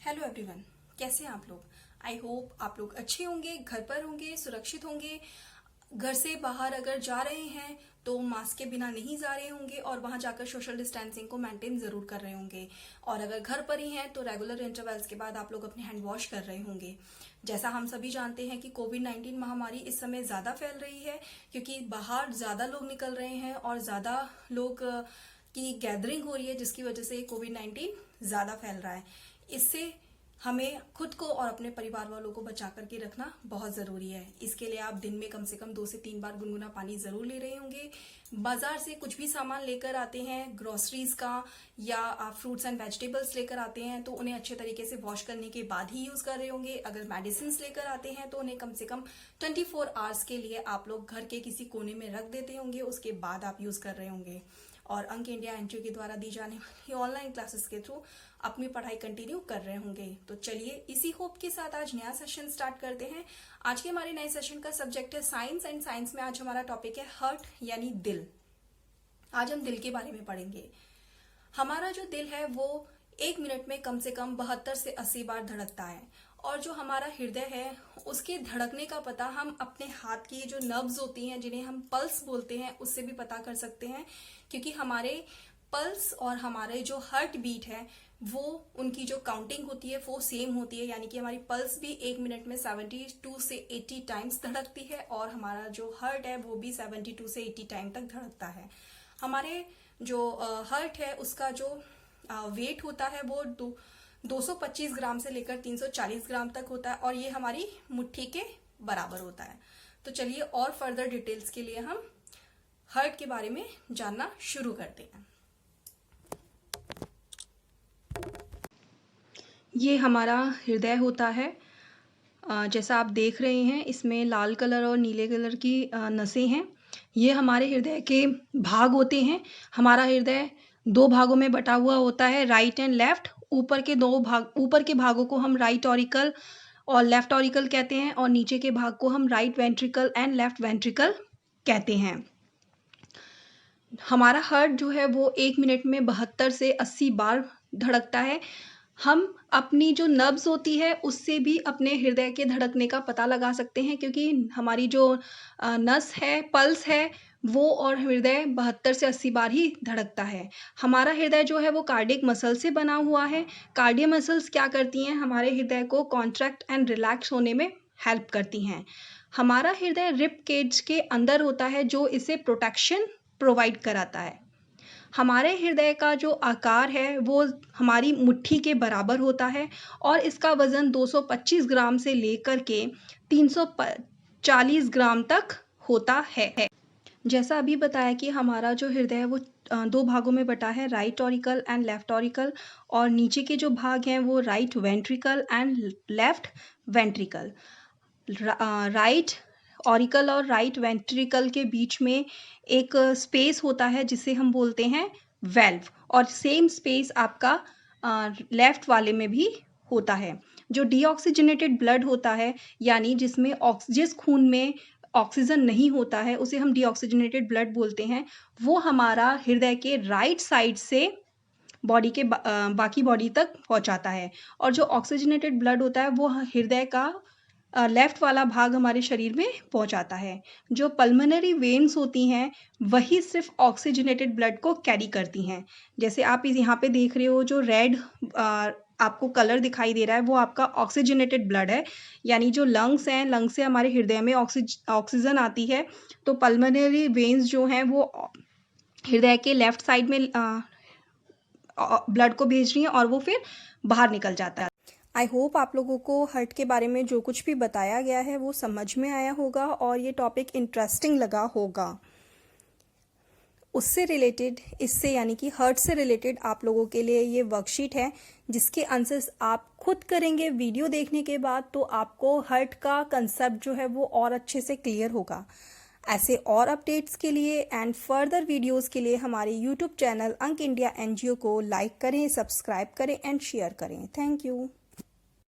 Hello everyone, कैसे हैं आप लोग। आई होप आप लोग अच्छे होंगे, घर पर होंगे, सुरक्षित होंगे। घर से बाहर अगर जा रहे हैं तो मास्क के बिना नहीं जा रहे होंगे और वहां जाकर सोशल डिस्टेंसिंग को मेंटेन जरूर कर रहे होंगे। और अगर घर पर ही हैं तो रेगुलर इंटरवल्स के बाद आप लोग अपने हैंड वॉश कर रहे होंगे। जैसा हम सभी जानते हैं कि कोविड-19 महामारी इस समय ज्यादा फैल रही है क्योंकि बाहर ज्यादा लोग निकल रहे हैं और ज्यादा लोग की गैदरिंग हो रही है, जिसकी वजह से कोविड-19 ज्यादा फैल रहा है। इससे हमें खुद को और अपने परिवार वालों को बचा करके रखना बहुत जरूरी है। इसके लिए आप दिन में कम से कम 2 से 3 बार गुनगुना पानी जरूर ले रहे होंगे। बाजार से कुछ भी सामान लेकर आते हैं, ग्रोसरीज का या आप फ्रूट्स एंड वेजिटेबल्स लेकर आते हैं तो उन्हें अच्छे तरीके से वॉश करने के बाद ही यूज कर रहे होंगे। अगर मेडिसिन लेकर आते हैं तो उन्हें कम से कम 24 आवर्स के लिए आप लोग घर के किसी कोने में रख देते होंगे, उसके बाद आप यूज कर रहे होंगे। और अंक इंडिया एनजीओ के द्वारा दी जाने वाली ऑनलाइन क्लासेस के थ्रू अपनी पढ़ाई कंटिन्यू कर रहे होंगे। तो चलिए इसी होप के साथ आज नया सेशन स्टार्ट करते हैं। आज के हमारे नए सेशन का सब्जेक्ट है साइंस एंड साइंस में आज हमारा टॉपिक है हार्ट यानी दिल। आज हम दिल के बारे में पढ़ेंगे। हमारा जो दिल है वो 1 मिनट में कम से कम 72 से 80 बार धड़कता है और जो हमारा हृदय है उसके धड़कने का पता हम अपने हाथ की जो नर्व्स होती हैं जिन्हें हम पल्स बोलते हैं उससे भी पता कर सकते हैं, क्योंकि हमारे पल्स और हमारे जो हार्ट बीट है वो उनकी जो काउंटिंग होती है वो सेम होती है। यानी कि हमारी पल्स भी 1 मिनट में 72 से 80 टाइम्स धड़कती है और हमारा जो हार्ट है वो भी 72 से 80 टाइम तक धड़कता है। हमारे जो हार्ट है उसका जो वेट होता है वो 225 ग्राम से लेकर 340 ग्राम तक होता है और ये हमारी मुट्ठी के बराबर होता है। तो चलिए और फर्दर डिटेल्स के लिए हम हार्ट के बारे में जानना शुरू करते हैं। ये हमारा हृदय होता है। जैसा आप देख रहे हैं इसमें लाल कलर और नीले कलर की नसें हैं। ये हमारे हृदय के भाग होते हैं। हमारा हृदय 2 भागों में बटा हुआ होता है, राइट एंड लेफ्ट। ऊपर के भागों को हम राइट ऑरिकल और लेफ्ट ऑरिकल कहते हैं और नीचे के भाग को हम right ventricle and left ventricle कहते हैं। हमारा हार्ट जो है वो 1 मिनट में 72 से 80 बार धड़कता है। हम अपनी जो नब्ज होती है उससे भी अपने हृदय के धड़कने का पता लगा सकते हैं, क्योंकि हमारी जो नस है, पल्स है, वो और हृदय 72 से 80 बार ही धड़कता है। हमारा हृदय जो है वो कार्डियक मसल से बना हुआ है। कार्डियक मसल्स क्या करती हैं, हमारे हृदय को कॉन्ट्रैक्ट एंड रिलैक्स होने में हेल्प करती हैं। हमारा हृदय रिब केज के अंदर होता है जो इसे प्रोटेक्शन प्रोवाइड कराता है। हमारे हृदय का जो आकार है वो हमारी मुट्ठी के बराबर होता है और इसका वजन 225 ग्राम से लेकर के 340 ग्राम तक होता है। जैसा अभी बताया कि हमारा जो हृदय है वो 2 भागों में बटा है, right auricle and left auricle, और नीचे के जो भाग हैं वो right ventricle and left ventricle. Right auricle और राइट वेंट्रिकल के बीच में एक स्पेस होता है जिसे हम बोलते हैं वेल्व, और सेम स्पेस आपका लेफ्ट वाले में भी होता है। जो डीऑक्सीजनेटेड ब्लड होता है, यानी जिस खून में ऑक्सीजन नहीं होता है उसे हम डीऑक्सीजनेटेड ब्लड बोलते हैं, वो हमारा हृदय के राइट साइड से बॉडी के बाकी बॉडी तक पहुंचाता है, और जो ऑक्सीजनेटेड ब्लड होता है वो हृदय का लेफ्ट वाला भाग हमारे शरीर में पहुंचाता है। जो पल्मोनरी वेन्स होती हैं वही सिर्फ ऑक्सीजनेटेड ब्लड को कैरी करती हैं। जैसे आप यहाँ पे देख रहे हो जो रेड आपको कलर दिखाई दे रहा है वो आपका ऑक्सीजनेटेड ब्लड है, यानी जो लंग्स हैं, लंग्स से हमारे हृदय में ऑक्सीजन आती है, तो पल्मोनरी वेन्स जो हैं वो हृदय के लेफ्ट साइड में ब्लड को भेज रही हैं और वो फिर बाहर निकल जाता है। आई होप आप लोगों को हार्ट के बारे में जो कुछ भी बताया गया है वो समझ में आया होगा और ये टॉपिक इंटरेस्टिंग लगा होगा। उससे रिलेटेड, इससे यानी कि हार्ट से रिलेटेड आप लोगों के लिए ये वर्कशीट है जिसके आंसर्स आप खुद करेंगे वीडियो देखने के बाद, तो आपको हार्ट का कंसेप्ट जो है वो और अच्छे से क्लियर होगा। ऐसे और अपडेट्स के लिए एंड फर्दर वीडियोस के लिए हमारे यूट्यूब चैनल अंक इंडिया एनजीओ को लाइक करें, सब्सक्राइब करें एंड शेयर करें। Thank you.